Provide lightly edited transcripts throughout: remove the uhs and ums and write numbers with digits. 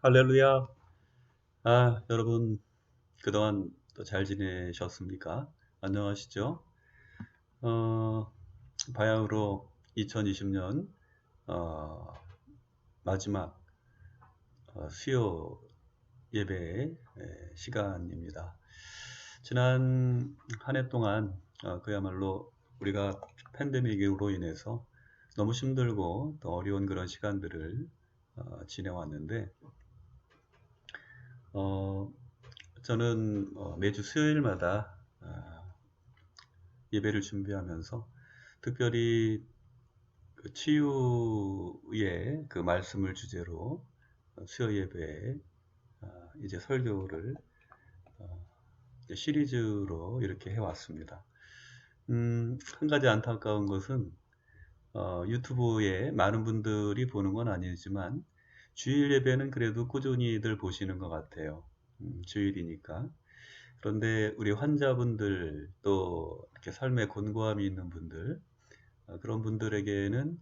할렐루야. 여러분, 그동안 또 잘 지내셨습니까? 안녕하시죠? 어, 바야흐로 2020년, 마지막, 수요 예배 시간입니다. 지난 한 해 동안, 그야말로 우리가 팬데믹으로 인해서 너무 힘들고 또 어려운 그런 시간들을 지내왔는데, 어, 저는 매주 수요일마다 예배를 준비하면서 특별히 그 치유의 그 말씀을 주제로 수요 예배에 이제 설교를 이제 시리즈로 이렇게 해왔습니다. 한 가지 안타까운 것은 유튜브에 많은 분들이 보는 건 아니지만 주일 예배는 그래도 꾸준히들 보시는 것 같아요. 주일이니까. 그런데 우리 환자분들 또 이렇게 삶에 곤고함이 있는 분들 그런 분들에게는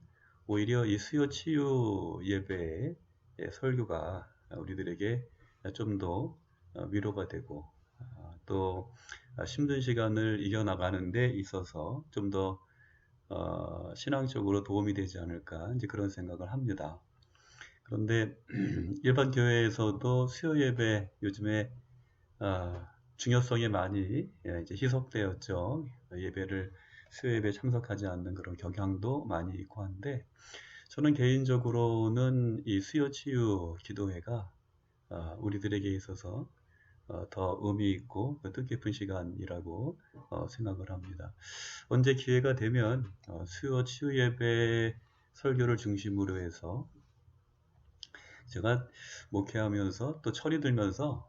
오히려 이 수요 치유 예배의 설교가 우리들에게 좀 더 위로가 되고 또 힘든 시간을 이겨나가는 데 있어서 좀 더 신앙적으로 도움이 되지 않을까 이제 그런 생각을 합니다. 그런데 일반 교회에서도 수요 예배 요즘에 중요성이 많이 이제 희석되었죠. 예배를 수요 예배에 참석하지 않는 그런 경향도 많이 있고 한데 저는 개인적으로는 이 수요 치유 기도회가 우리들에게 있어서 더 의미 있고 뜻깊은 시간이라고 생각을 합니다. 언제 기회가 되면 수요 치유 예배 설교를 중심으로 해서 제가 목회하면서 또 철이 들면서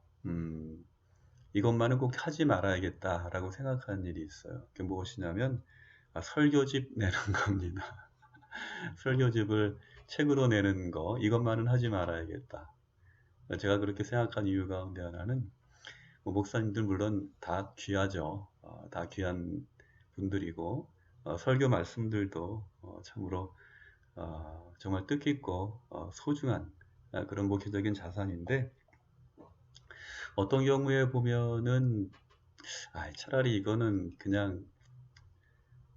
이것만은 꼭 하지 말아야겠다라고 생각하는 일이 있어요. 그게 무엇이냐면 설교집 내는 겁니다. 설교집을 책으로 내는 거 이것만은 하지 말아야겠다. 제가 그렇게 생각한 이유 가운데 하나는 목사님들 물론 다 귀하죠. 다 귀한 분들이고 설교 말씀들도 참으로 정말 뜻깊고 소중한 그런 목회적인 자산인데 어떤 경우에 보면은 차라리 이거는 그냥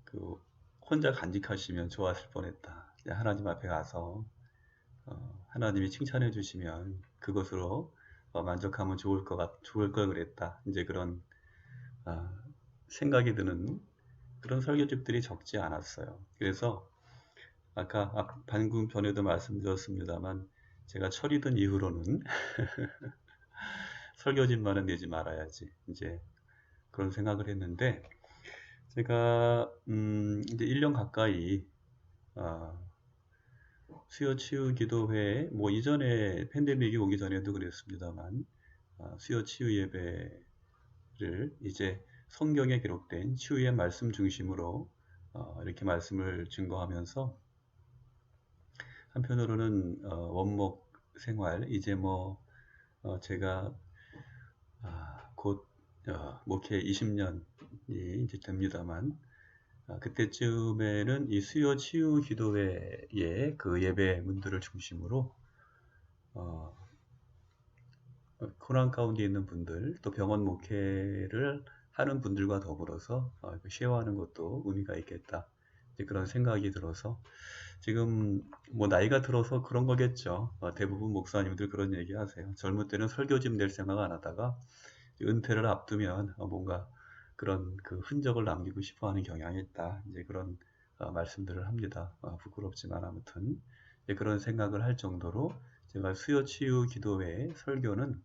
그 혼자 간직하시면 좋았을 뻔했다. 하나님 앞에 가서 하나님이 칭찬해 주시면 그것으로 만족하면 좋을 걸 그랬다. 이제 그런 생각이 드는 그런 설교집들이 적지 않았어요. 그래서 아까 방금 전에도 말씀드렸습니다만 제가 철이 든 이후로는 설교집만은 내지 말아야지. 이제 그런 생각을 했는데 제가 이제 1년 가까이 수요 치유 기도회 뭐 이전에 팬데믹이 오기 전에도 그랬습니다만 수요 치유 예배를 이제 성경에 기록된 치유의 말씀 중심으로 이렇게 말씀을 증거하면서 한편으로는 원목 생활 이제 뭐 제가 곧 목회 20년이 이제 됩니다만 그때쯤에는 이 수요 치유 기도회의 그 예배 문들을 중심으로 고난 가운데 있는 분들 또 병원 목회를 하는 분들과 더불어서 쉐어하는 것도 의미가 있겠다. 이제 그런 생각이 들어서 지금 뭐 나이가 들어서 그런 거겠죠. 대부분 목사님들 그런 얘기 하세요. 젊을 때는 설교집 낼 생각 안 하다가 은퇴를 앞두면 뭔가 그런 그 흔적을 남기고 싶어 하는 경향이 있다. 이제 그런 말씀들을 합니다. 부끄럽지만 아무튼 그런 생각을 할 정도로 제가 수요 치유 기도회의 설교는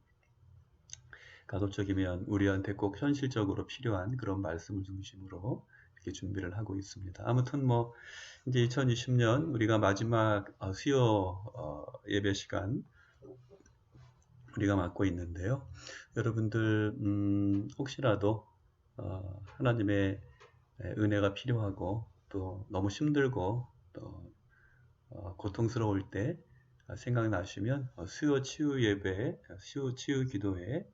가급적이면 우리한테 꼭 현실적으로 필요한 그런 말씀을 중심으로 이렇게 준비를 하고 있습니다. 아무튼 뭐 이제 2020년 우리가 마지막 수요 예배 시간 우리가 맡고 있는데요. 여러분들 혹시라도 하나님의 은혜가 필요하고 또 너무 힘들고 또 고통스러울 때 생각나시면 수요 치유 예배, 수요 치유 기도회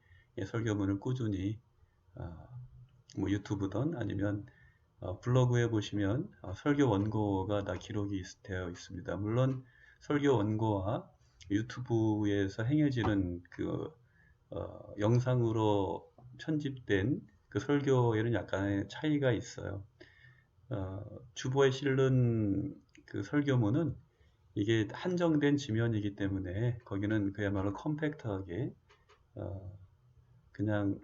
설교문을 꾸준히 뭐 유튜브든 아니면 블로그에 보시면 설교 원고가 다 기록이 되어 있습니다. 물론 설교 원고와 유튜브에서 행해지는 영상으로 편집된 그 설교에는 약간의 차이가 있어요. 주보에 실른 그 설교문은 이게 한정된 지면이기 때문에 거기는 그야말로 컴팩트하게 그냥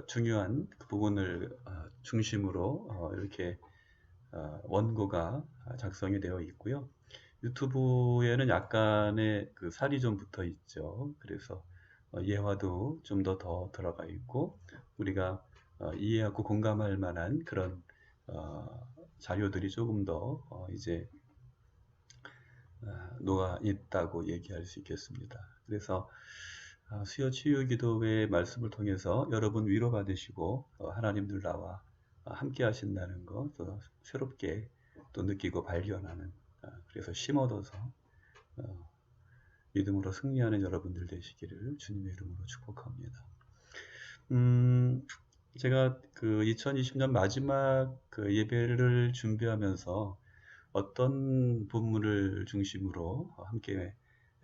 중요한 그 부분을 중심으로 이렇게 원고가 작성이 되어 있고요. 유튜브에는 약간의 그 살이 좀 붙어 있죠. 그래서 예화도 좀 더 들어가 있고 우리가 이해하고 공감할 만한 그런 자료들이 조금 더 이제 녹아 있다고 얘기할 수 있겠습니다. 그래서 수요 치유 기도회의 말씀을 통해서 여러분 위로받으시고 하나님들 나와 함께 하신다는 것 또 새롭게 또 느끼고 발견하는 그래서 힘 얻어서 믿음으로 승리하는 여러분들 되시기를 주님의 이름으로 축복합니다. 제가 그 2020년 마지막 그 예배를 준비하면서 어떤 본문을 중심으로 함께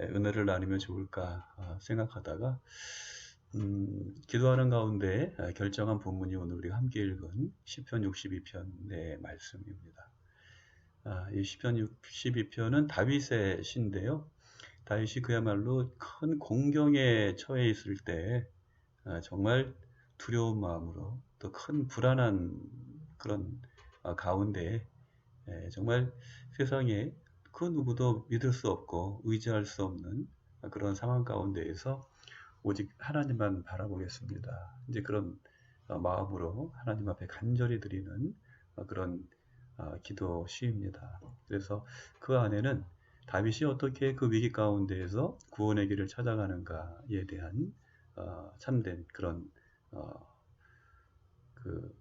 은혜를 나누면 좋을까 생각하다가 기도하는 가운데 결정한 본문이 오늘 우리가 함께 읽은 시편 62편의 말씀입니다. 이 시편 62편은 다윗의 시인데요. 다윗이 그야말로 큰 공경에 처해 있을 때 정말 두려운 마음으로 또 큰 불안한 그런 가운데 정말 세상에 그 누구도 믿을 수 없고 의지할 수 없는 그런 상황 가운데에서 오직 하나님만 바라보겠습니다. 이제 그런 마음으로 하나님 앞에 간절히 드리는 그런 기도 시입니다. 그래서 그 안에는 다윗이 어떻게 그 위기 가운데에서 구원의 길을 찾아가는가에 대한 참된 그런 그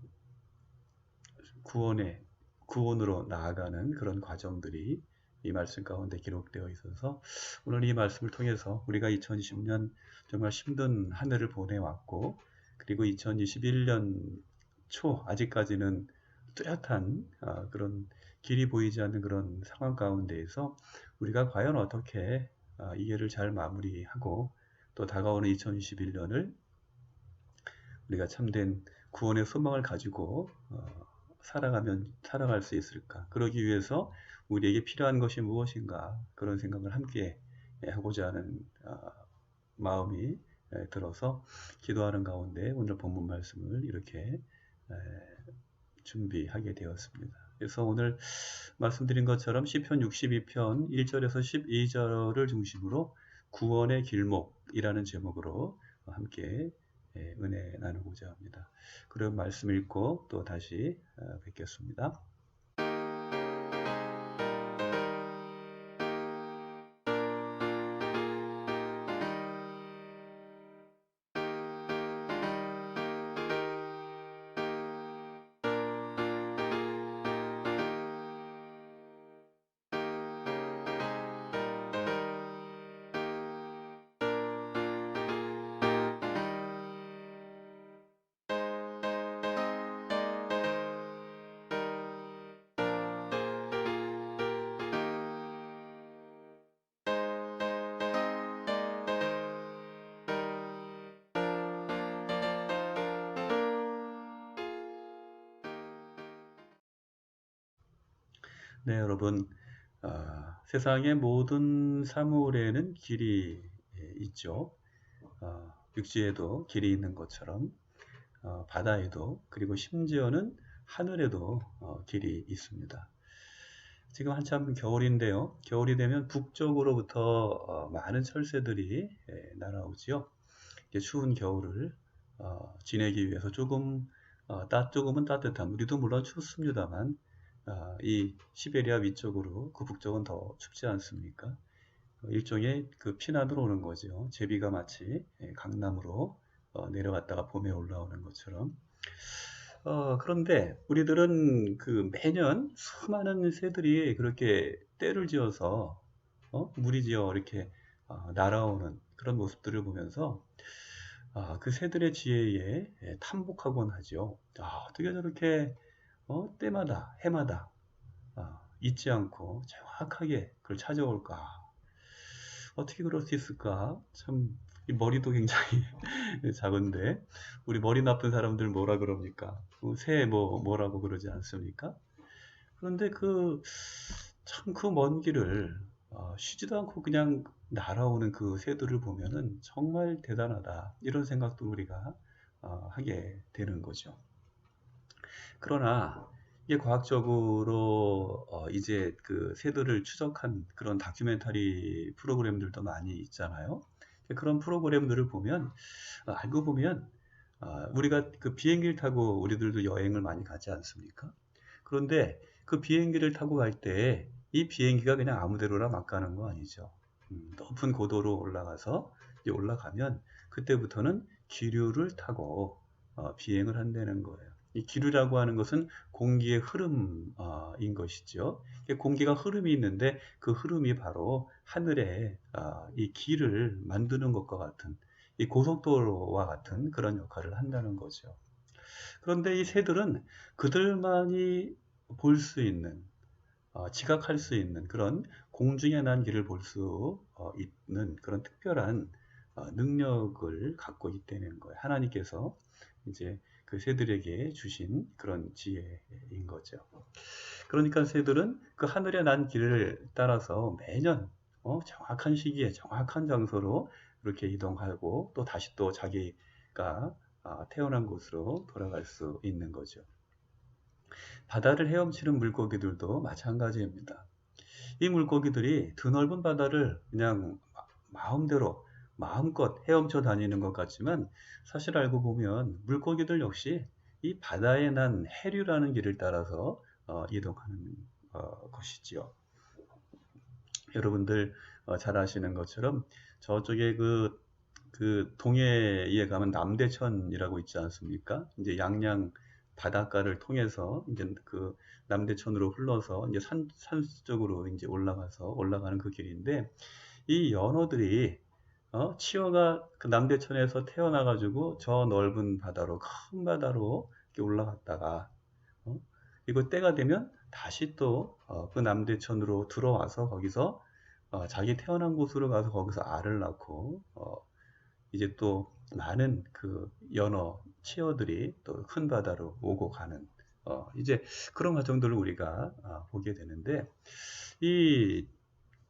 구원으로 나아가는 그런 과정들이 이 말씀 가운데 기록되어 있어서 오늘 이 말씀을 통해서 우리가 2020년 정말 힘든 한 해를 보내왔고 그리고 2021년 초 아직까지는 뚜렷한 그런 길이 보이지 않는 그런 상황 가운데에서 우리가 과연 어떻게 이 해를 잘 마무리하고 또 다가오는 2021년을 우리가 참된 구원의 소망을 가지고 살아갈 수 있을까? 그러기 위해서 우리에게 필요한 것이 무엇인가? 그런 생각을 함께 하고자 하는 마음이 들어서 기도하는 가운데 오늘 본문 말씀을 이렇게 준비하게 되었습니다. 그래서 오늘 말씀드린 것처럼 시편 62편 1절에서 12절을 중심으로 구원의 길목이라는 제목으로 함께 은혜 나누고자 합니다. 그럼 말씀 읽고 또 다시 뵙겠습니다. 네, 여러분, 세상의 모든 사물에는 길이 있죠. 육지에도 길이 있는 것처럼 바다에도 그리고 심지어는 하늘에도 길이 있습니다. 지금 한참 겨울인데요. 겨울이 되면 북쪽으로부터 많은 철새들이 날아오지요. 추운 겨울을 지내기 위해서 조금은 따뜻한 우리도 물론 춥습니다만 이 시베리아 위쪽으로 그 북쪽은 더 춥지 않습니까? 일종의 그 피난으로 오는 거죠. 제비가 마치 강남으로 내려갔다가 봄에 올라오는 것처럼. 그런데 우리들은 그 매년 수많은 새들이 그렇게 떼를 지어서 무리지어 이렇게 날아오는 그런 모습들을 보면서 그 새들의 지혜에 탐복하곤 하죠. 어떻게 저렇게 때마다 해마다 잊지 않고 정확하게 그걸 찾아올까? 어떻게 그럴 수 있을까? 참, 이 머리도 굉장히 작은데, 우리 머리 나쁜 사람들 뭐라 그럽니까? 새 뭐라고 그러지 않습니까? 그런데 참 그 먼 길을 쉬지도 않고 그냥 날아오는 그 새들을 보면은 정말 대단하다. 이런 생각도 우리가 하게 되는 거죠. 그러나 이게 과학적으로 이제 그 새들을 추적한 그런 다큐멘터리 프로그램들도 많이 있잖아요. 그런 프로그램들을 보면 알고 보면 우리가 그 비행기를 타고 우리들도 여행을 많이 가지 않습니까? 그런데 그 비행기를 타고 갈 때 이 비행기가 그냥 아무 데로나 막 가는 거 아니죠. 높은 고도로 올라가서 이제 올라가면 그때부터는 기류를 타고 비행을 한다는 거예요. 이 기류라고 하는 것은 공기의 흐름인 것이죠. 공기가 흐름이 있는데 그 흐름이 바로 하늘에 이 길을 만드는 것과 같은 이 고속도로와 같은 그런 역할을 한다는 거죠. 그런데 이 새들은 그들만이 볼 수 있는, 지각할 수 있는 그런 공중에 난 길을 볼 수 있는 그런 특별한 능력을 갖고 있다는 거예요. 하나님께서 이제 그 새들에게 주신 그런 지혜인 거죠. 그러니까 새들은 그 하늘에 난 길을 따라서 매년 정확한 시기에 정확한 장소로 이렇게 이동하고 또 다시 또 자기가 태어난 곳으로 돌아갈 수 있는 거죠. 바다를 헤엄치는 물고기들도 마찬가지입니다. 이 물고기들이 드넓은 바다를 그냥 마음대로 마음껏 헤엄쳐 다니는 것 같지만 사실 알고 보면 물고기들 역시 이 바다에 난 해류라는 길을 따라서 이동하는 것이지요. 여러분들 잘 아시는 것처럼 저쪽에 그 동해에 가면 남대천이라고 있지 않습니까? 이제 양양 바닷가를 통해서 이제 그 남대천으로 흘러서 이제 산 쪽으로 이제 올라가는 그 길인데 이 연어들이 치어가 그 남대천에서 태어나가지고 저 넓은 바다로 큰 바다로 이렇게 올라갔다가 이거 때가 되면 다시 또 그 남대천으로 들어와서 거기서 자기 태어난 곳으로 가서 거기서 알을 낳고 이제 또 많은 그 연어 치어들이 또 큰 바다로 오고 가는 이제 그런 과정들을 우리가 보게 되는데 이,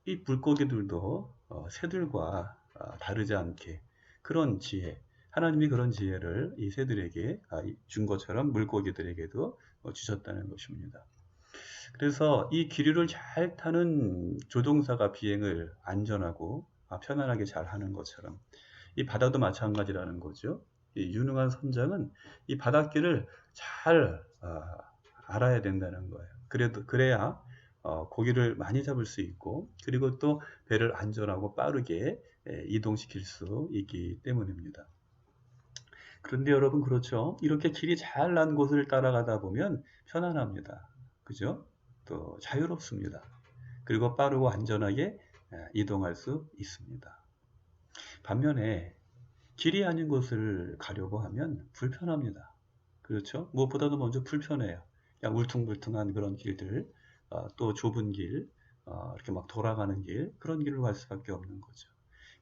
이 물고기들도 새들과 다르지 않게 그런 지혜, 하나님이 그런 지혜를 이 새들에게 준 것처럼 물고기들에게도 주셨다는 것입니다. 그래서 이 기류를 잘 타는 조종사가 비행을 안전하고 편안하게 잘 하는 것처럼 이 바다도 마찬가지라는 거죠. 이 유능한 선장은 이 바닷길을 잘 알아야 된다는 거예요. 그래야 고기를 많이 잡을 수 있고 그리고 또 배를 안전하고 빠르게 이동시킬 수 있기 때문입니다. 그런데 여러분 그렇죠? 이렇게 길이 잘 난 곳을 따라가다 보면 편안합니다. 그죠? 또 자유롭습니다. 그리고 빠르고 안전하게 이동할 수 있습니다. 반면에 길이 아닌 곳을 가려고 하면 불편합니다. 그렇죠? 무엇보다도 먼저 불편해요. 그냥 울퉁불퉁한 그런 길들, 또 좁은 길, 이렇게 막 돌아가는 길, 그런 길로 갈 수밖에 없는 거죠.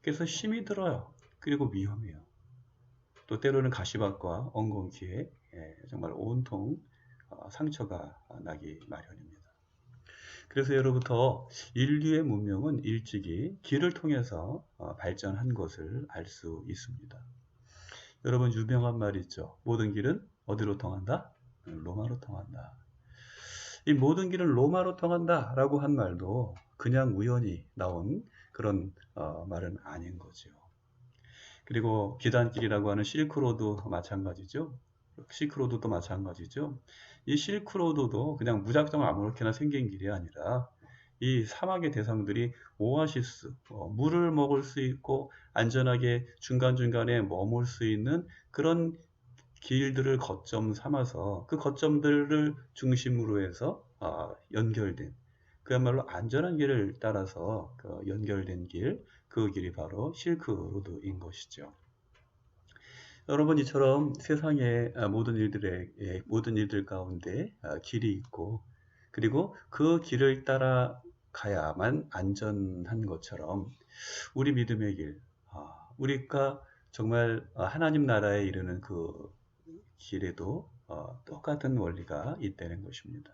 그래서 힘이 들어요. 그리고 위험해요. 또 때로는 가시밭과 엉겅퀴에 정말 온통 상처가 나기 마련입니다. 그래서 예로부터 인류의 문명은 일찍이 길을 통해서 발전한 것을 알 수 있습니다. 여러분 유명한 말이 있죠. 모든 길은 어디로 통한다? 로마로 통한다. 이 모든 길은 로마로 통한다 라고 한 말도 그냥 우연히 나온 그런 말은 아닌 거죠. 그리고 기단길이라고 하는 실크로드 마찬가지죠. 실크로드도 마찬가지죠. 이 실크로드도 그냥 무작정 아무렇게나 생긴 길이 아니라 이 사막의 대상들이 오아시스, 물을 먹을 수 있고 안전하게 중간중간에 머물 수 있는 그런 길들을 거점 삼아서 그 거점들을 중심으로 해서 연결된 그야말로 안전한 길을 따라서 연결된 길, 그 길이 바로 실크로드인 것이죠. 여러분 이처럼 세상의 모든 일들 가운데 길이 있고 그리고 그 길을 따라가야만 안전한 것처럼 우리 믿음의 길, 우리가 정말 하나님 나라에 이르는 그 길에도 똑같은 원리가 있다는 것입니다.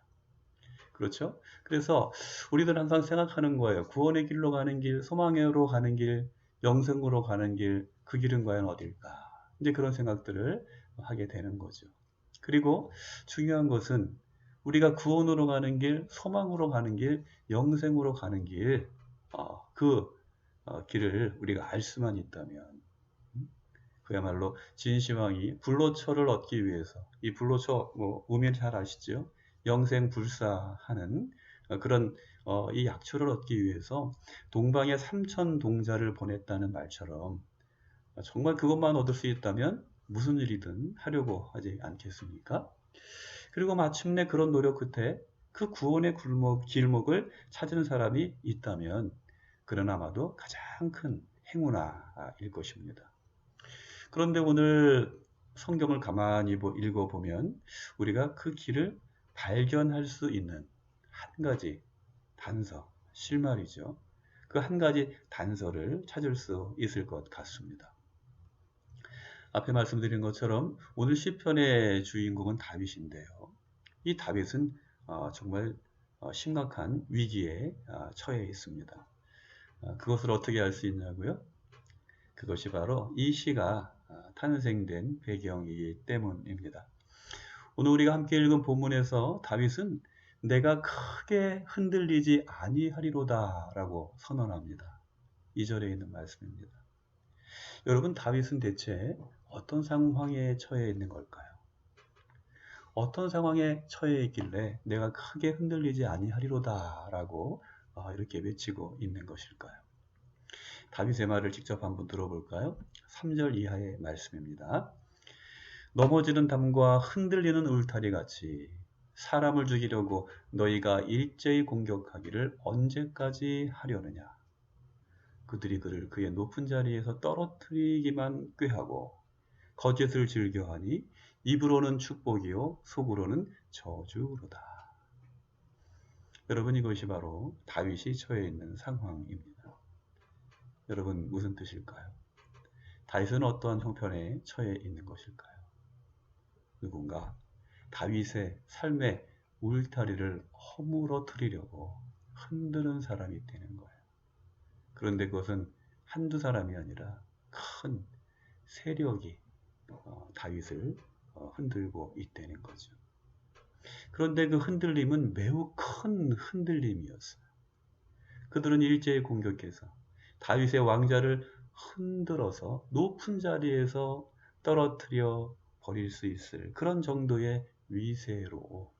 그렇죠? 그래서 우리들 항상 생각하는 거예요. 구원의 길로 가는 길, 소망으로 가는 길, 영생으로 가는 길, 그 길은 과연 어딜까? 이제 그런 생각들을 하게 되는 거죠. 그리고 중요한 것은 우리가 구원으로 가는 길, 소망으로 가는 길, 영생으로 가는 길, 그 길을 우리가 알 수만 있다면, 그야말로 진시황이 불로초를 얻기 위해서, 이 불로초 의미 잘 아시죠? 영생불사하는 그런 이 약초를 얻기 위해서 동방에 3천 동자를 보냈다는 말처럼 정말 그것만 얻을 수 있다면 무슨 일이든 하려고 하지 않겠습니까? 그리고 마침내 그런 노력 끝에 그 구원의 길목을 찾은 사람이 있다면 그는 아마도 가장 큰 행운아일 것입니다. 그런데 오늘 성경을 가만히 읽어보면 우리가 그 길을 발견할 수 있는 한 가지 단서, 실말이죠. 그 한 가지 단서를 찾을 수 있을 것 같습니다. 앞에 말씀드린 것처럼 오늘 시편의 주인공은 다윗인데요. 이 다윗은 정말 심각한 위기에 처해 있습니다. 그것을 어떻게 알 수 있냐고요? 그것이 바로 이 시가 탄생된 배경이기 때문입니다. 오늘 우리가 함께 읽은 본문에서 다윗은 내가 크게 흔들리지 아니하리로다 라고 선언합니다. 2절에 있는 말씀입니다. 여러분, 다윗은 대체 어떤 상황에 처해 있는 걸까요? 어떤 상황에 처해 있길래 내가 크게 흔들리지 아니하리로다 라고 이렇게 외치고 있는 것일까요? 다윗의 말을 직접 한번 들어볼까요? 3절 이하의 말씀입니다. 넘어지는 담과 흔들리는 울타리 같이 사람을 죽이려고 너희가 일제히 공격하기를 언제까지 하려느냐. 그들이 그를 그의 높은 자리에서 떨어뜨리기만 꾀하고 거짓을 즐겨하니 입으로는 축복이요 속으로는 저주로다. 여러분, 이것이 바로 다윗이 처해 있는 상황입니다. 여러분, 무슨 뜻일까요? 다윗은 어떠한 형편에 처해 있는 것일까요? 누군가 다윗의 삶의 울타리를 허물어뜨리려고 흔드는 사람이 되는 거예요. 그런데 그것은 한두 사람이 아니라 큰 세력이 다윗을 흔들고 있다는 거죠. 그런데 그 흔들림은 매우 큰 흔들림이었어요. 그들은 일제히 공격해서 다윗의 왕자를 흔들어서 높은 자리에서 떨어뜨려 버릴 수 있을 그런 정도의 위세로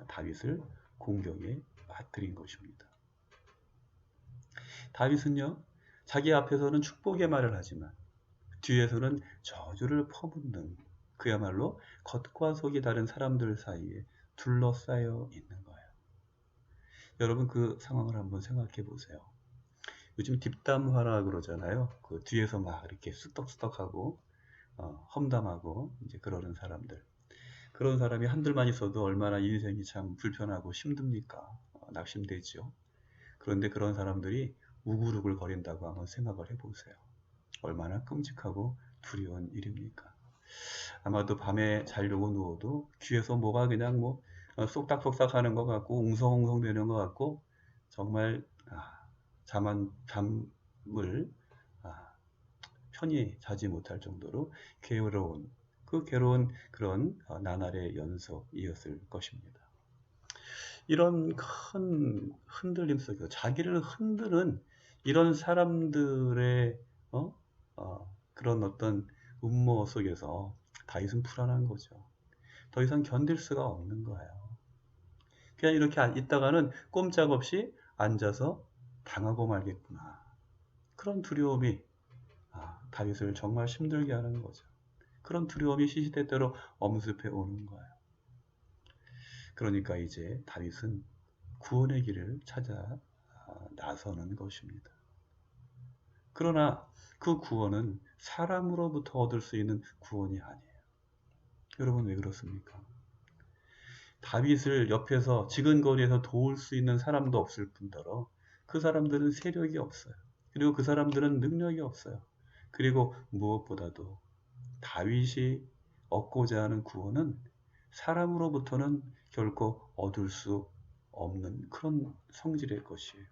다윗을 공격에 빠뜨린 것입니다. 다윗은요, 자기 앞에서는 축복의 말을 하지만 뒤에서는 저주를 퍼붓는 그야말로 겉과 속이 다른 사람들 사이에 둘러싸여 있는 거예요. 여러분, 그 상황을 한번 생각해 보세요. 요즘 뒷담화라 그러잖아요. 그 뒤에서 막 이렇게 수덕수덕하고 험담하고 이제 그러는 사람들. 그런 사람이 한둘만 있어도 얼마나 인생이 참 불편하고 힘듭니까? 낙심되죠. 그런데 그런 사람들이 우글우글 거린다고 한번 생각을 해보세요. 얼마나 끔찍하고 두려운 일입니까? 아마도 밤에 자려고 누워도 귀에서 뭐가 그냥 쏙닥쏙닥 하는 것 같고 웅성웅성 되는 것 같고 정말 잠을 편히 자지 못할 정도로 괴로운 그런 나날의 연속이었을 것입니다. 이런 큰 흔들림 속에서 자기를 흔드는 이런 사람들의 그런 어떤 음모 속에서 다윗은 불안한 거죠. 더 이상 견딜 수가 없는 거예요. 그냥 이렇게 있다가는 꼼짝없이 앉아서 당하고 말겠구나. 그런 두려움이 다윗을 정말 힘들게 하는 거죠. 그런 두려움이 시시때때로 엄습해 오는 거예요. 그러니까 이제 다윗은 구원의 길을 찾아 나서는 것입니다. 그러나 그 구원은 사람으로부터 얻을 수 있는 구원이 아니에요. 여러분, 왜 그렇습니까? 다윗을 옆에서 지근거리에서 도울 수 있는 사람도 없을 뿐더러 그 사람들은 세력이 없어요. 그리고 그 사람들은 능력이 없어요. 그리고 무엇보다도 다윗이 얻고자 하는 구원은 사람으로부터는 결코 얻을 수 없는 그런 성질의 것이에요.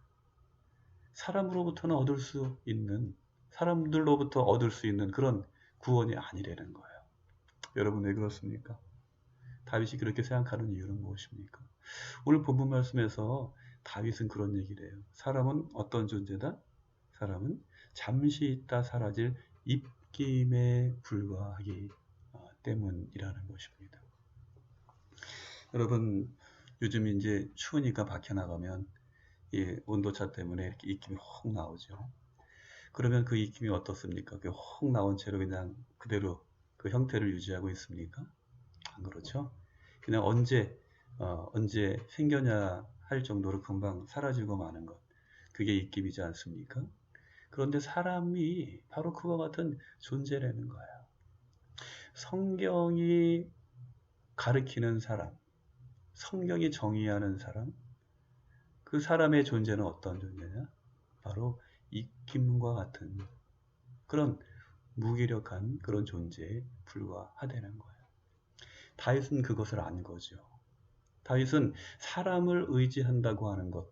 사람으로부터는 얻을 수 있는, 사람들로부터 얻을 수 있는 그런 구원이 아니라는 거예요. 여러분 왜 그렇습니까? 다윗이 그렇게 생각하는 이유는 무엇입니까? 오늘 본문 말씀에서 다윗은 그런 얘기를 해요. 사람은 어떤 존재다? 사람은 잠시 있다 사라질 입김에 불과하기 때문이라는 것입니다. 여러분 요즘 이제 추우니까 밖에 나가면 이 온도차 때문에 이렇게 입김이 확 나오죠. 그러면 그 입김이 어떻습니까? 그 확 나온 채로 그냥 그대로 그 형태를 유지하고 있습니까? 안 그렇죠? 그냥 언제 생겨냐 할 정도로 금방 사라지고 마는 것. 그게 입김이지 않습니까? 그런데 사람이 바로 그와 같은 존재라는 거예요. 성경이 가리키는 사람, 성경이 정의하는 사람, 그 사람의 존재는 어떤 존재냐? 바로 입김과 같은 그런 무기력한 그런 존재에 불과하다는 거예요. 다윗은 그것을 안 거죠. 다윗은 사람을 의지한다고 하는 것,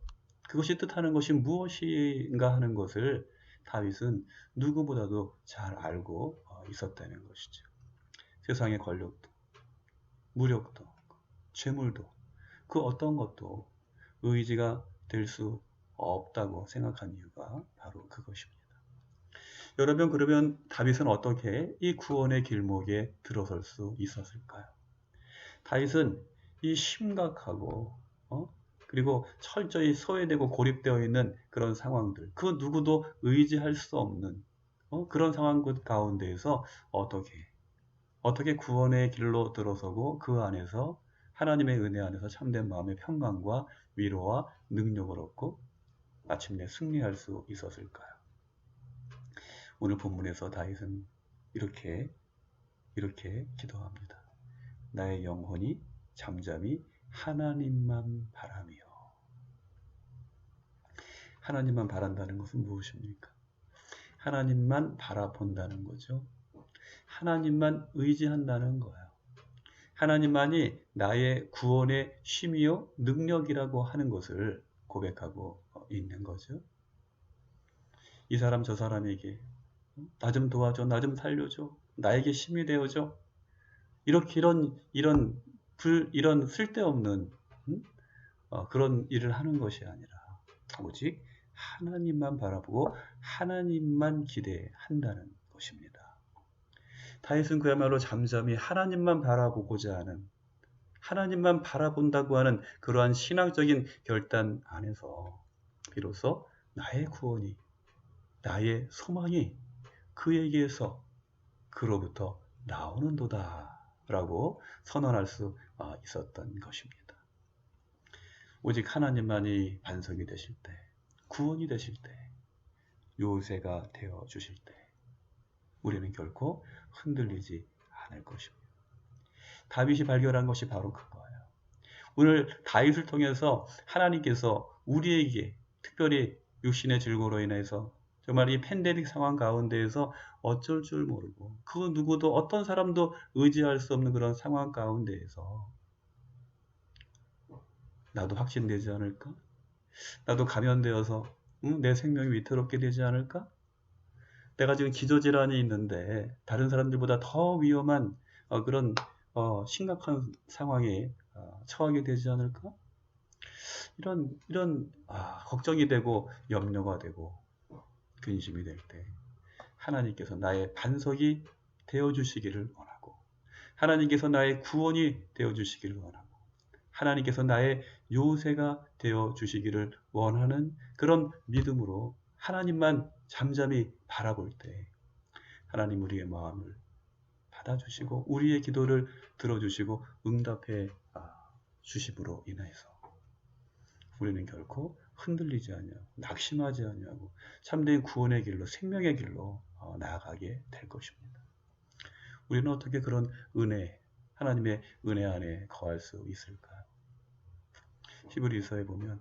그것이 뜻하는 것이 무엇인가 하는 것을 다윗은 누구보다도 잘 알고 있었다는 것이죠. 세상의 권력도, 무력도, 재물도, 그 어떤 것도 의지가 될 수 없다고 생각한 이유가 바로 그것입니다. 여러분, 그러면 다윗은 어떻게 이 구원의 길목에 들어설 수 있었을까요? 다윗은 이 심각하고 그리고 철저히 소외되고 고립되어 있는 그런 상황들, 그 누구도 의지할 수 없는 그런 상황 가운데에서 어떻게 구원의 길로 들어서고 그 안에서 하나님의 은혜 안에서 참된 마음의 평강과 위로와 능력을 얻고 마침내 승리할 수 있었을까요? 오늘 본문에서 다윗은 이렇게 기도합니다. 나의 영혼이 잠잠히 하나님만 바라며. 하나님만 바란다는 것은 무엇입니까? 하나님만 바라본다는 거죠. 하나님만 의지한다는 거예요. 하나님만이 나의 구원의 힘이요 능력이라고 하는 것을 고백하고 있는 거죠. 이 사람 저 사람에게 나 좀 도와줘, 나 좀 살려줘, 나에게 힘이 되어줘. 이렇게 이런 쓸데없는 그런 일을 하는 것이 아니라 오직 하나님만 바라보고 하나님만 기대한다는 것입니다. 다윗은 그야말로 잠잠히 하나님만 바라보고자 하는, 하나님만 바라본다고 하는 그러한 신앙적인 결단 안에서 비로소 나의 구원이, 나의 소망이 그에게서 그로부터 나오는도다 라고 선언할 수 있었던 것입니다. 오직 하나님만이 반석이 되실 때, 구원이 되실 때, 요새가 되어 주실 때 우리는 결코 흔들리지 않을 것입니다. 다윗이 발견한 것이 바로 그거예요. 오늘 다윗을 통해서 하나님께서 우리에게 특별히 육신의 질고로 인해서 정말 이 팬데믹 상황 가운데에서 어쩔 줄 모르고 그 누구도 어떤 사람도 의지할 수 없는 그런 상황 가운데에서 나도 확진되지 않을까? 나도 감염되어서 내 생명이 위태롭게 되지 않을까? 내가 지금 기저질환이 있는데 다른 사람들보다 더 위험한 그런 심각한 상황에 처하게 되지 않을까? 이런 걱정이 되고 염려가 되고 근심이 될 때 하나님께서 나의 반석이 되어주시기를 원하고 하나님께서 나의 구원이 되어주시기를 원하고 하나님께서 나의 요새가 되어주시기를 원하는 그런 믿음으로 하나님만 잠잠히 바라볼 때 하나님 우리의 마음을 받아주시고 우리의 기도를 들어주시고 응답해 주심으로 인해서 우리는 결코 흔들리지 아니하고 낙심하지 아니하고 참된 구원의 길로 생명의 길로 나아가게 될 것입니다. 우리는 어떻게 그런 은혜, 하나님의 은혜 안에 거할 수 있을까요? 히브리서에 보면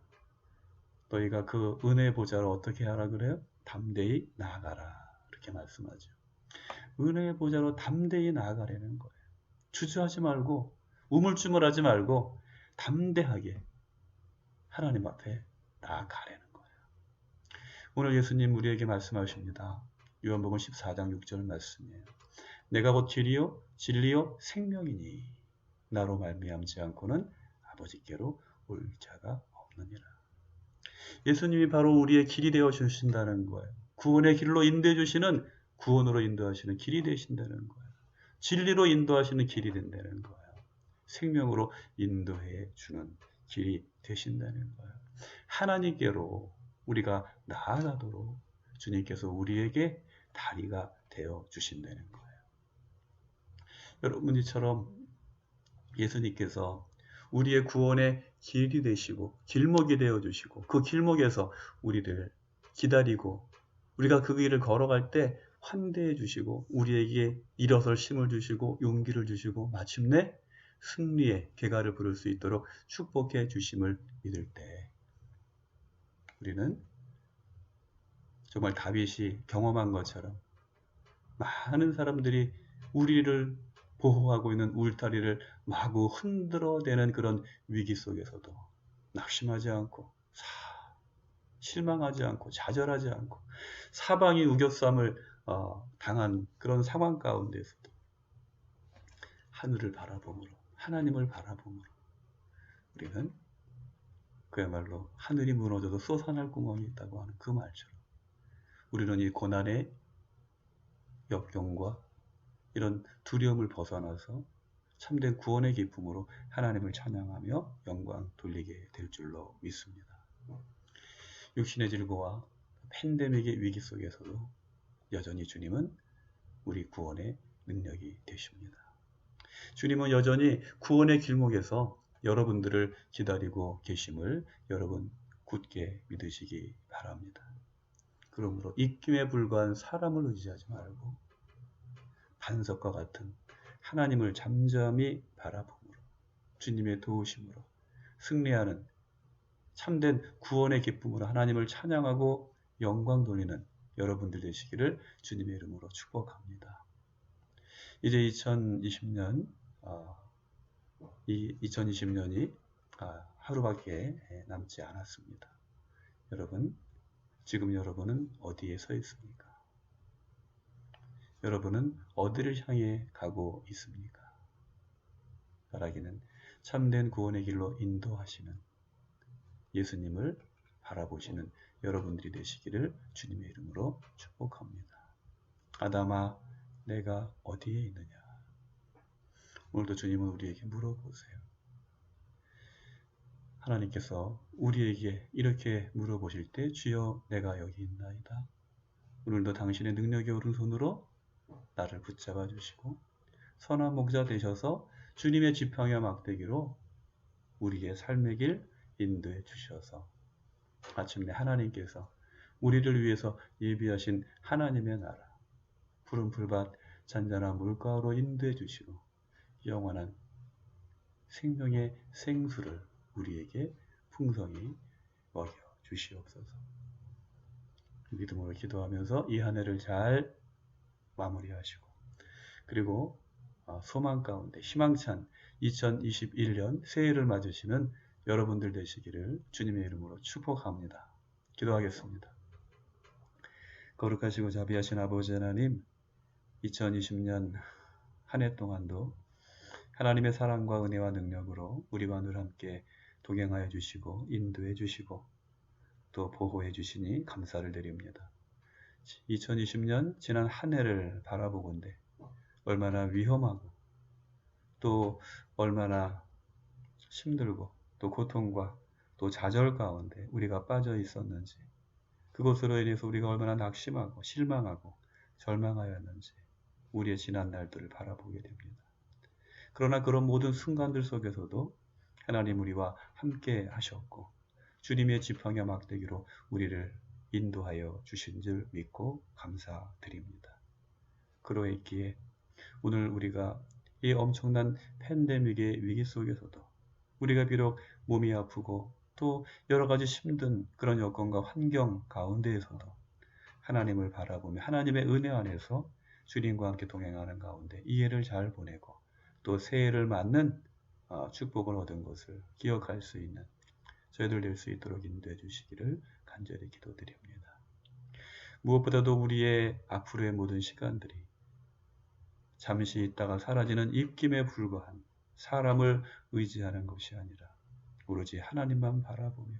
너희가 그 은혜 보좌를 어떻게 하라 그래요? 담대히 나아가라. 이렇게 말씀하죠. 은혜의 보좌로 담대히 나아가려는 거예요. 주저하지 말고 우물쭈물하지 말고 담대하게 하나님 앞에 나아가려는 거예요. 오늘 예수님 우리에게 말씀하십니다. 요한복음 14장 6절 말씀이에요. 내가 곧 길이요 진리요 생명이니 나로 말미암지 않고는 아버지께로 올 자가 없느니라. 예수님이 바로 우리의 길이 되어 주신다는 거예요. 구원의 길로 인도해 주시는, 구원으로 인도하시는 길이 되신다는 거예요. 진리로 인도하시는 길이 된다는 거예요. 생명으로 인도해 주는 길이 되신다는 거예요. 하나님께로 우리가 나아가도록 주님께서 우리에게 다리가 되어 주신다는 거예요. 여러분, 이처럼 예수님께서 우리의 구원의 길이 되시고 길목이 되어 주시고 그 길목에서 우리를 기다리고 우리가 그 길을 걸어갈 때 환대해 주시고 우리에게 일어설 힘을 주시고 용기를 주시고 마침내 승리의 계가를 부를 수 있도록 축복해 주심을 믿을 때 우리는 정말 다윗이 경험한 것처럼 많은 사람들이 우리를 보호하고 있는 울타리를 마구 흔들어대는 그런 위기 속에서도 낙심하지 않고 실망하지 않고 좌절하지 않고 사방이 우겨쌈을 당한 그런 상황 가운데서도 하늘을 바라보므로 하나님을 바라보므로 우리는 그야말로 하늘이 무너져도 솟아날 구멍이 있다고 하는 그 말처럼 우리는 이 고난의 역경과 이런 두려움을 벗어나서 참된 구원의 기쁨으로 하나님을 찬양하며 영광 돌리게 될 줄로 믿습니다. 육신의 질고와 팬데믹의 위기 속에서도 여전히 주님은 우리 구원의 능력이 되십니다. 주님은 여전히 구원의 길목에서 여러분들을 기다리고 계심을 여러분 굳게 믿으시기 바랍니다. 그러므로 입김에 불과한 사람을 의지하지 말고 반석과 같은 하나님을 잠잠히 바라봄으로 주님의 도우심으로 승리하는 참된 구원의 기쁨으로 하나님을 찬양하고 영광 돌리는 여러분들 되시기를 주님의 이름으로 축복합니다. 이제 2020년, 2020년이 하루밖에 남지 않았습니다. 여러분, 지금 여러분은 어디에 서 있습니까? 여러분은 어디를 향해 가고 있습니까? 말하기는 참된 구원의 길로 인도하시는 예수님을 바라보시는 여러분들이 되시기를 주님의 이름으로 축복합니다. 아담아, 내가 어디에 있느냐? 오늘도 주님은 우리에게 물어보세요. 하나님께서 우리에게 이렇게 물어보실 때 주여 내가 여기 있나이다. 오늘도 당신의 능력의 오른손으로 나를 붙잡아 주시고 선한 목자 되셔서 주님의 지팡이와 막대기로 우리의 삶의 길 인도해 주셔서 마침내 하나님께서 우리를 위해서 예비하신 하나님의 나라 푸른 풀밭 잔잔한 물가로 인도해 주시고 영원한 생명의 생수를 우리에게 풍성히 먹여 주시옵소서. 믿음으로 기도하면서 이 한 해를 잘 마무리하시고 그리고 소망 가운데 희망찬 2021년 새해를 맞으시는 여러분들 되시기를 주님의 이름으로 축복합니다. 기도하겠습니다. 거룩하시고 자비하신 아버지 하나님, 2020년 한 해 동안도 하나님의 사랑과 은혜와 능력으로 우리와 늘 함께 동행하여 주시고 인도해 주시고 또 보호해 주시니 감사를 드립니다. 2020년 지난 한 해를 바라보건대 얼마나 위험하고 또 얼마나 힘들고 또 고통과 또 좌절 가운데 우리가 빠져 있었는지 그것으로 인해서 우리가 얼마나 낙심하고 실망하고 절망하였는지 우리의 지난 날들을 바라보게 됩니다. 그러나 그런 모든 순간들 속에서도 하나님 우리와 함께 하셨고 주님의 지팡이와 막대기로 우리를 인도하여 주신 줄 믿고 감사드립니다. 그러했기에 오늘 우리가 이 엄청난 팬데믹의 위기 속에서도 우리가 비록 몸이 아프고 또 여러 가지 힘든 그런 여건과 환경 가운데에서도 하나님을 바라보며 하나님의 은혜 안에서 주님과 함께 동행하는 가운데 이 해를 잘 보내고 또 새해를 맞는 축복을 얻은 것을 기억할 수 있는 저희들 될 수 있도록 인도해 주시기를 간절히 기도드립니다. 무엇보다도 우리의 앞으로의 모든 시간들이 잠시 있다가 사라지는 입김에 불과한 사람을 의지하는 것이 아니라 오로지 하나님만 바라보며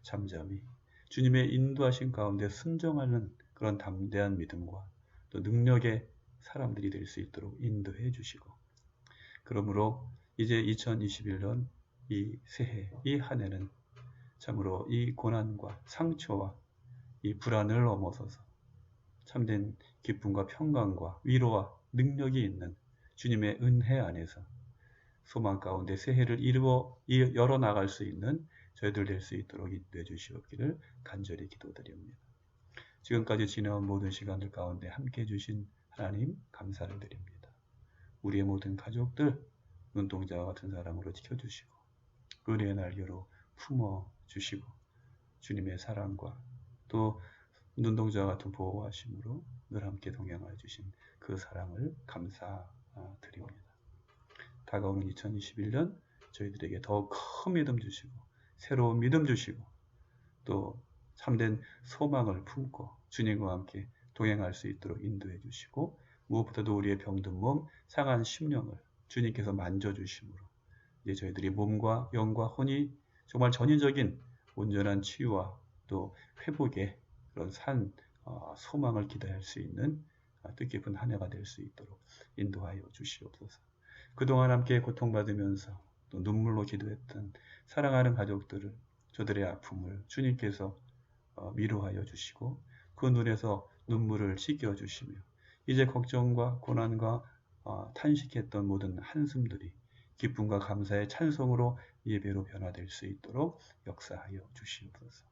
잠잠히 주님의 인도하신 가운데 순종하는 그런 담대한 믿음과 또 능력의 사람들이 될 수 있도록 인도해 주시고, 그러므로 이제 2021년 이 새해, 이 한 해는 참으로 이 고난과 상처와 이 불안을 넘어서서 참된 기쁨과 평강과 위로와 능력이 있는 주님의 은혜 안에서 소망 가운데 새해를 열어나갈 수 있는 저희들 될 수 있도록 인도해 주시옵기를 간절히 기도드립니다. 지금까지 지나온 모든 시간들 가운데 함께해 주신 하나님 감사를 드립니다. 우리의 모든 가족들 눈동자와 같은 사랑으로 지켜주시고 은혜의 날개로 품어주시고 주님의 사랑과 또 눈동자와 같은 보호하심으로 늘 함께 동행하여 주신 그 사랑을 감사드립니다. 다가오는 2021년 저희들에게 더욱 큰 믿음 주시고 새로운 믿음 주시고 또 참된 소망을 품고 주님과 함께 동행할 수 있도록 인도해 주시고, 무엇보다도 우리의 병든 몸, 상한 심령을 주님께서 만져주심으로 이제 저희들이 몸과 영과 혼이 정말 전인적인 온전한 치유와 또 회복의 그런 소망을 기대할 수 있는 뜻깊은 한 해가 될 수 있도록 인도하여 주시옵소서. 그동안 함께 고통받으면서 또 눈물로 기도했던 사랑하는 가족들을, 저들의 아픔을 주님께서 위로하여 주시고 그 눈에서 눈물을 씻겨주시며 이제 걱정과 고난과 탄식했던 모든 한숨들이 기쁨과 감사의 찬송으로 예배로 변화될 수 있도록 역사하여 주시옵소서.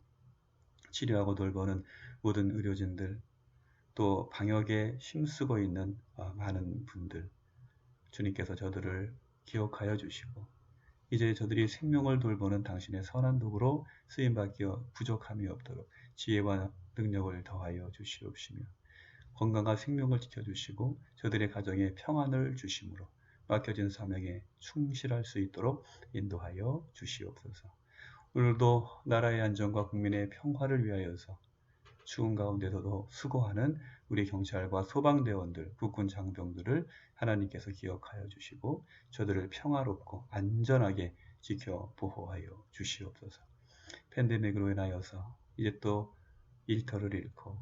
치료하고 돌보는 모든 의료진들, 또 방역에 힘쓰고 있는 많은 분들, 주님께서 저들을 기억하여 주시고 이제 저들이 생명을 돌보는 당신의 선한 도구로 쓰임받기 부족함이 없도록 지혜와 능력을 더하여 주시옵시며 건강과 생명을 지켜주시고 저들의 가정에 평안을 주심으로 맡겨진 사명에 충실할 수 있도록 인도하여 주시옵소서. 오늘도 나라의 안전과 국민의 평화를 위하여서 추운 가운데서도 수고하는 우리 경찰과 소방대원들, 국군 장병들을 하나님께서 기억하여 주시고 저들을 평화롭고 안전하게 지켜 보호하여 주시옵소서. 팬데믹으로 인하여서 이제 또 일터를 잃고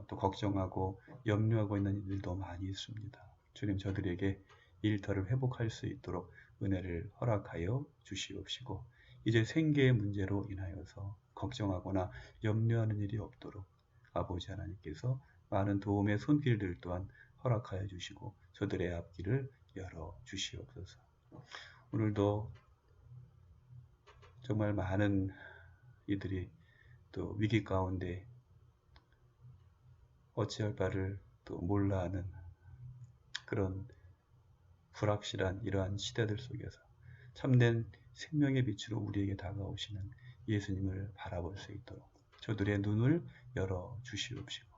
또 걱정하고 염려하고 있는 일도 많이 있습니다. 주님, 저들에게 일터를 회복할 수 있도록 은혜를 허락하여 주시옵시고 이제 생계의 문제로 인하여서 걱정하거나 염려하는 일이 없도록 아버지 하나님께서 많은 도움의 손길들 또한 허락하여 주시고 저들의 앞길을 열어 주시옵소서. 오늘도 정말 많은 이들이 또 위기 가운데 어찌할 바를 또 몰라하는 그런 불확실한 이러한 시대들 속에서 참된 생명의 빛으로 우리에게 다가오시는 예수님을 바라볼 수 있도록 저들의 눈을 열어 주시옵시고,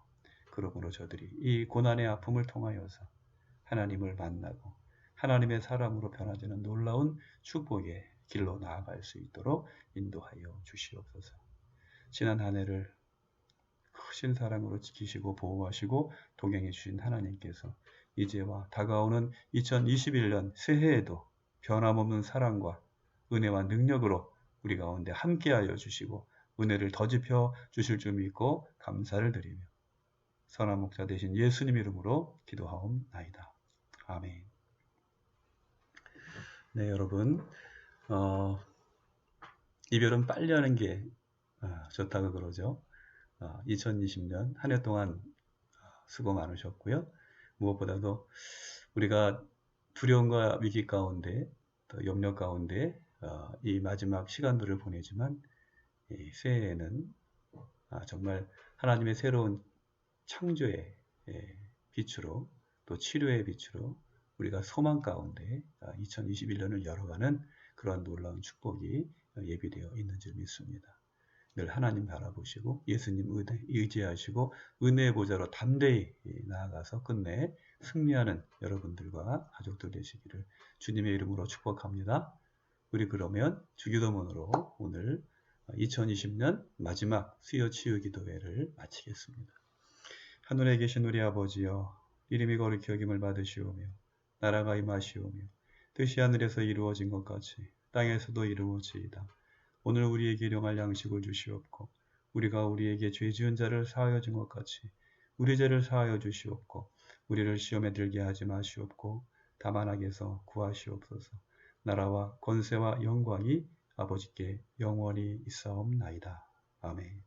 그러므로 저들이 이 고난의 아픔을 통하여서 하나님을 만나고 하나님의 사람으로 변화되는 놀라운 축복의 길로 나아갈 수 있도록 인도하여 주시옵소서. 지난 한 해를 크신 사랑으로 지키시고 보호하시고 동행해 주신 하나님께서 이제와 다가오는 2021년 새해에도 변함없는 사랑과 은혜와 능력으로 우리 가운데 함께하여 주시고 은혜를 더집혀 주실 줄 믿고 감사를 드리며 선한 목자 되신 예수님 이름으로 기도하옵나이다. 아멘. 네, 여러분, 이별은 빨리 하는 게 좋다고 그러죠. 2020년 한 해 동안 수고 많으셨고요. 무엇보다도 우리가 두려움과 위기 가운데 또 염려 가운데 이 마지막 시간들을 보내지만 이 새해에는 정말 하나님의 새로운 창조의 빛으로 또 치료의 빛으로 우리가 소망 가운데 2021년을 열어가는 그러한 놀라운 축복이 예비되어 있는 줄 믿습니다. 늘 하나님 바라보시고 예수님 의지하시고 은혜의 보좌로 담대히 나아가서 끝내 승리하는 여러분들과 가족들 되시기를 주님의 이름으로 축복합니다. 우리 그러면 주기도문으로 오늘 2020년 마지막 수요 치유 기도회를 마치겠습니다. 하늘에 계신 우리 아버지여, 이름이 거룩히 여김을 받으시오며 나라가 임하시오며 뜻이 하늘에서 이루어진 것 같이 땅에서도 이루어지이다. 오늘 우리에게 일용할 양식을 주시옵고 우리가 우리에게 죄 지은 자를 사하여 준 것 같이 우리 죄를 사하여 주시옵고 우리를 시험에 들게 하지 마시옵고 다만 악에서 구하시옵소서. 나라와 권세와 영광이 아버지께 영원히 있사옵나이다. 아멘.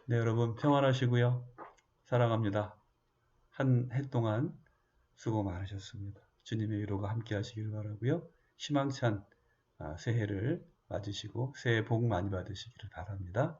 네, 여러분 평안하시고요. 사랑합니다. 한 해 동안 수고 많으셨습니다. 주님의 위로가 함께 하시기를 바라고요. 희망찬 새해를 맞으시고 새해 복 많이 받으시기를 바랍니다.